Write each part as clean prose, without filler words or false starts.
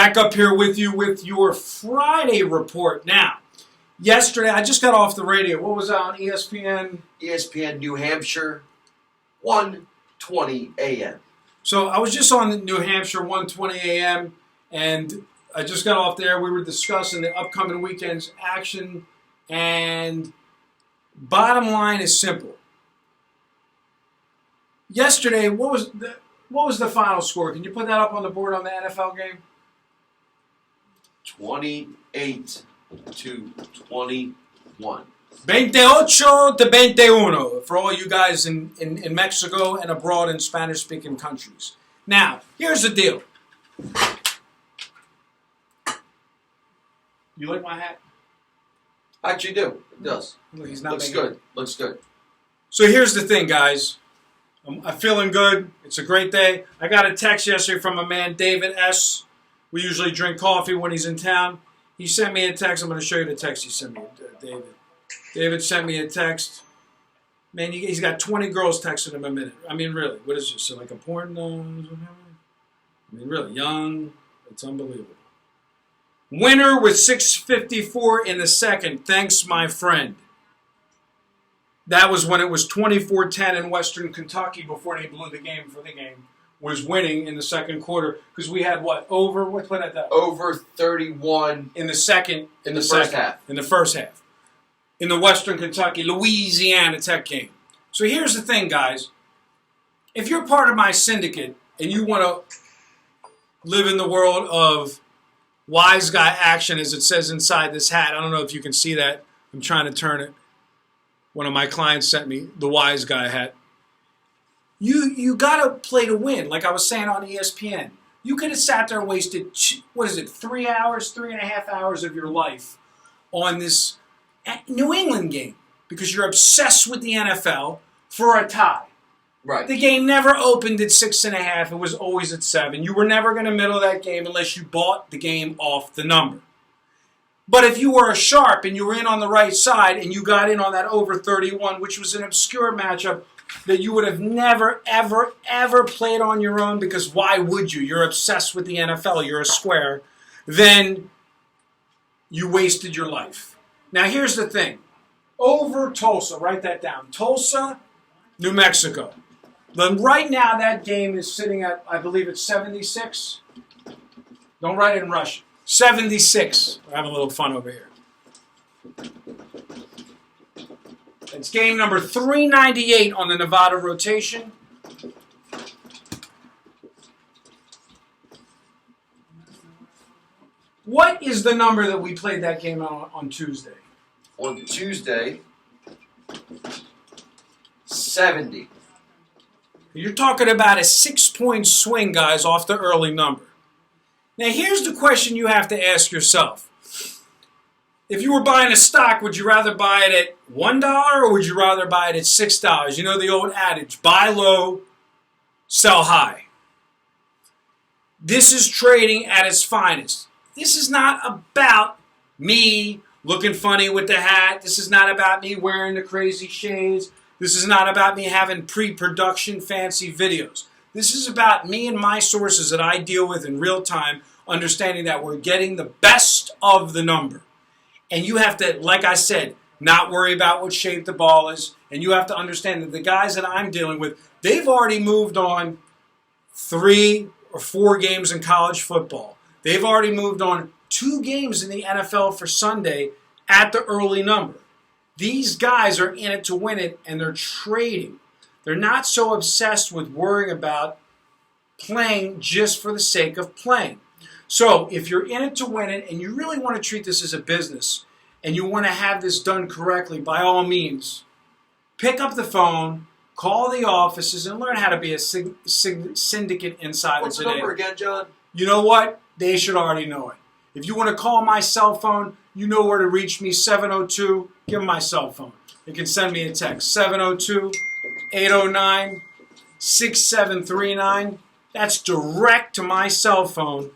Back up here with you with your Friday report. Now, yesterday I just got off the radio. What was that on ESPN? ESPN New Hampshire, 1:20 a.m. So I was just on New Hampshire, 1:20 a.m., and I just got off there. We were discussing the upcoming weekend's action, and bottom line is simple. Yesterday, what was the final score? Can you put that up on the board on the NFL game? 28-21. 28-21 for all you guys in Mexico and abroad in Spanish-speaking countries. Now, here's the deal. You like my hat? I actually do. It does. He's not Looks good. Looks good. So here's the thing, guys. I'm feeling good. It's a great day. I got a text yesterday from a man, David S. We usually drink coffee when he's in town. He sent me a text. I'm going to show you the text he sent me, David. David sent me a text. Man, he's got 20 girls texting him a minute. I mean, really, what is this? So like a porn? I mean, really, young. It's unbelievable. Winner with 6:54 in the second. Thanks, my friend. That was when it was 24-10 in Western Kentucky before they blew the game for the game. Was winning in the second quarter because we had what? What played at that? Over 31 in the second. In the first half. In the first half. In the Western Kentucky, Louisiana Tech game. So here's the thing, guys. If you're part of my syndicate and you want to live in the world of wise guy action, as it says inside this hat, I don't know if you can see that. I'm trying to turn it. One of my clients sent me the wise guy hat. You got to play to win, like I was saying on ESPN. You could have sat there and wasted, 3 hours, 3.5 hours of your life on this New England game because you're obsessed with the NFL for a tie. Right. The game never opened at 6.5. It was always at 7. You were never going to middle that game unless you bought the game off the number. But if you were a sharp and you were in on the right side and you got in on that over 31, which was an obscure matchup that you would have never, ever, ever played on your own because why would you? You're obsessed with the NFL. You're a square. Then you wasted your life. Now, here's the thing. Over Tulsa, write that down. Tulsa, New Mexico. Then right now that game is sitting at, I believe it's 76. Don't write it in Russian. 76. We're having a little fun over here. It's game number 398 on the Nevada rotation. What is the number that we played that game on Tuesday? On Tuesday, 70. You're talking about a 6-point swing, guys, off the early number. Now, here's the question you have to ask yourself. If you were buying a stock, would you rather buy it at $1 or would you rather buy it at $6? You know the old adage, buy low, sell high. This is trading at its finest. This is not about me looking funny with the hat. This is not about me wearing the crazy shades. This is not about me having pre-production fancy videos. This is about me and my sources that I deal with in real time, understanding that we're getting the best of the number. And you have to, like I said, not worry about what shape the ball is. And you have to understand that the guys that I'm dealing with, they've already moved on 3 or 4 games in college football. They've already moved on 2 games in the NFL for Sunday at the early number. These guys are in it to win it, and they're trading. They're not so obsessed with worrying about playing just for the sake of playing. So if you're in it to win it and you really want to treat this as a business and you want to have this done correctly, by all means, pick up the phone, call the offices, and learn how to be a syndicate insider What's today. the number again, John? You know what? They should already know it. If you want to call my cell phone, you know where to reach me, 702. Give them my cell phone. You can send me a text, 702-809-6739. That's direct to my cell phone.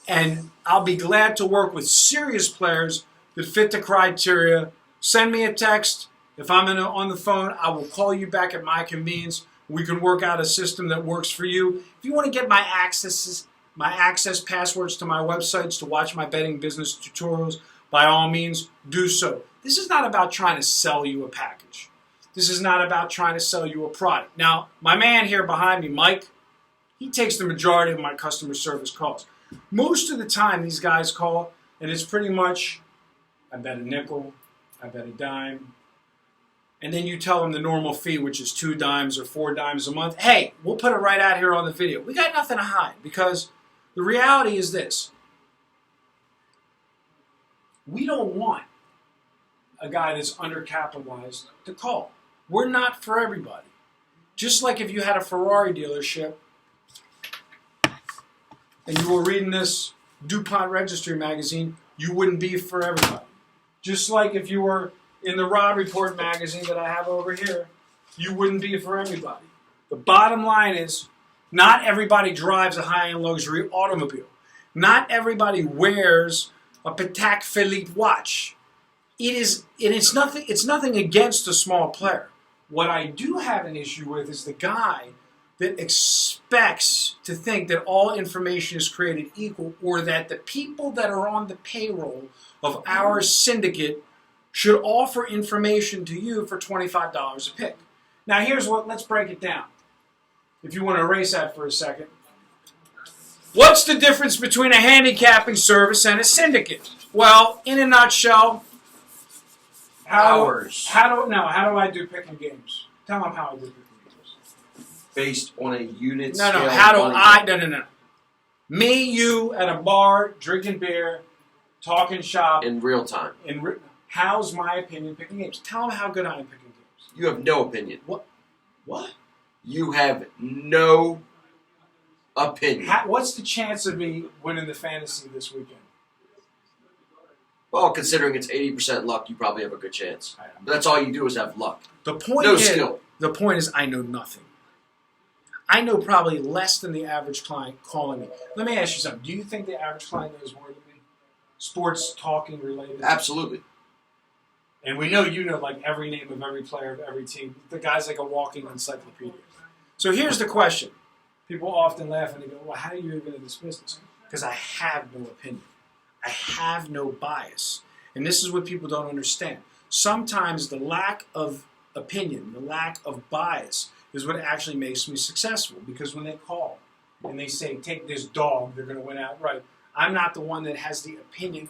And I'll be glad to work with serious players that fit the criteria. Send me a text. If I'm on the phone, I will call you back at my convenience. We can work out a system that works for you. If you want to get my my access passwords to my websites to watch my betting business tutorials, by all means, do so. This is not about trying to sell you a package. This is not about trying to sell you a product. Now, my man here behind me, Mike, he takes the majority of my customer service calls. Most of the time, these guys call, and it's pretty much, I bet a nickel, I bet a dime, and then you tell them the normal fee, which is 2 dimes or 4 dimes a month. Hey, we'll put it right out here on the video. We got nothing to hide, because the reality is this. We don't want a guy that's undercapitalized to call. We're not for everybody. Just like if you had a Ferrari dealership and you were reading this DuPont Registry magazine, you wouldn't be for everybody. Just like if you were in the Rob Report magazine that I have over here, you wouldn't be for everybody. The bottom line is, not everybody drives a high-end luxury automobile. Not everybody wears a Patek Philippe watch. It's nothing against a small player. What I do have an issue with is the guy that expects to think that all information is created equal, or that the people that are on the payroll of our syndicate should offer information to you for $25 a pick. Now let's break it down. If you want to erase that for a second. What's the difference between a handicapping service and a syndicate? Well, in a nutshell, how do I do picking games? Tell them how I do picking games. Based on a unit No, scale. No. Me, you, at a bar, drinking beer, talking shop. In real time. How's my opinion picking games? Tell them how good I am picking games. You have no opinion. What? You have no opinion. What's the chance of me winning the fantasy this weekend? Well, considering it's 80% luck, you probably have a good chance. But that's all you do is have luck. Skill. The point is, I know nothing. I know probably less than the average client calling me. Let me ask you something. Do you think the average client knows more than me? Sports talking related? Absolutely. And we know you know like every name of every player of every team. The guy's like a walking encyclopedia. So here's the question. People often laugh and they go, well, how are you even in this business? Because I have no opinion. I have no bias. And this is what people don't understand. Sometimes the lack of opinion, the lack of bias, is what actually makes me successful. Because when they call and they say, take this dog, they're going to win outright, I'm not the one that has the opinion.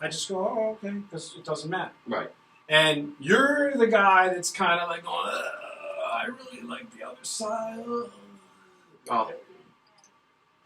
I just go, oh, okay, because it doesn't matter. Right. And you're the guy that's kind of like, I really like the other side. Oh.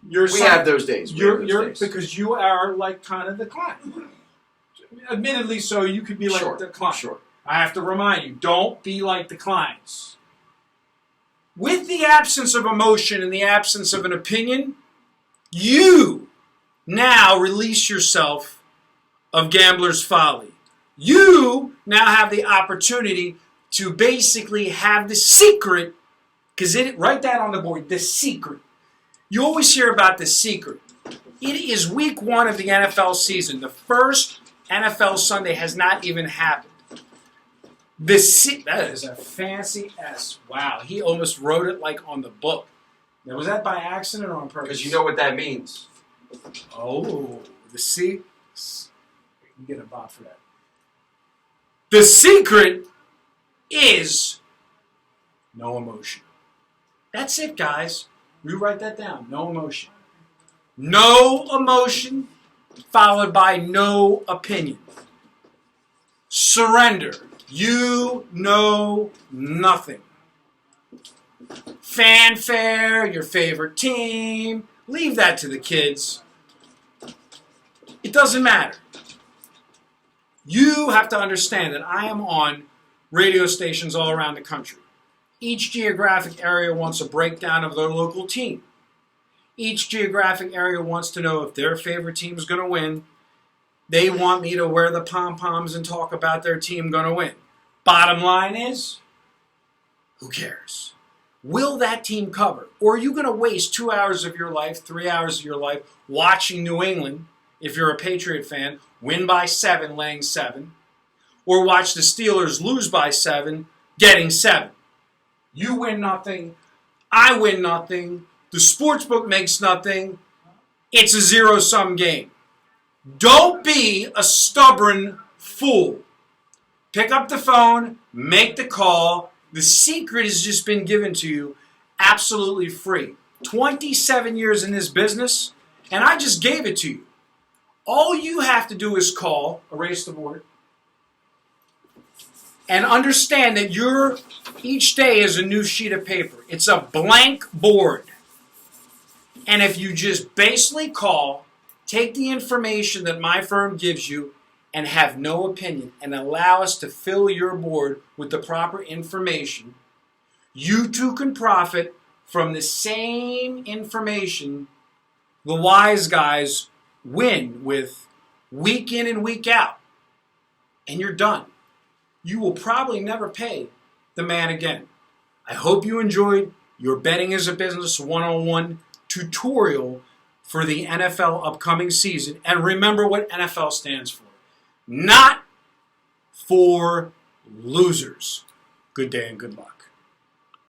We have those days. Because you are like kind of the client. Admittedly so, you could be like the client. Sure. I have to remind you, don't be like the clients. With the absence of emotion and the absence of an opinion, you now release yourself of gambler's folly. You now have the opportunity to basically have the secret, write that on the board, the secret. You always hear about the secret. It is week 1 of the NFL season. The first NFL Sunday has not even happened. That is a fancy S. Wow, he almost wrote it like on the book. Now, was that by accident or on purpose? Because you know what that means. Oh, the secret. You get a bot for that. The secret is no emotion. That's it, guys. You write that down. No emotion. No emotion followed by no opinion. Surrender. You know nothing. Fanfare, your favorite team. Leave that to the kids. It doesn't matter. You have to understand that I am on radio stations all around the country. Each geographic area wants a breakdown of their local team. Each geographic area wants to know if their favorite team is going to win. They want me to wear the pom-poms and talk about their team going to win. Bottom line is, who cares? Will that team cover? Or are you going to waste 2 hours of your life, 3 hours of your life watching New England, if you're a Patriot fan, win by 7, laying 7, or watch the Steelers lose by 7, getting 7? You win nothing. I win nothing. The sportsbook makes nothing. It's a zero-sum game. Don't be a stubborn fool. Pick up the phone, make the call. The secret has just been given to you absolutely free. 27 years in this business, and I just gave it to you. All you have to do is call, erase the board, and understand that each day is a new sheet of paper. It's a blank board. And if you just basically call, take the information that my firm gives you, and have no opinion, and allow us to fill your board with the proper information, you too can profit from the same information the wise guys win with week in and week out. And you're done. You will probably never pay the man again. I hope you enjoyed your Betting as a Business 101 tutorial for the NFL upcoming season. And remember what NFL stands for. Not for losers. Good day and good luck.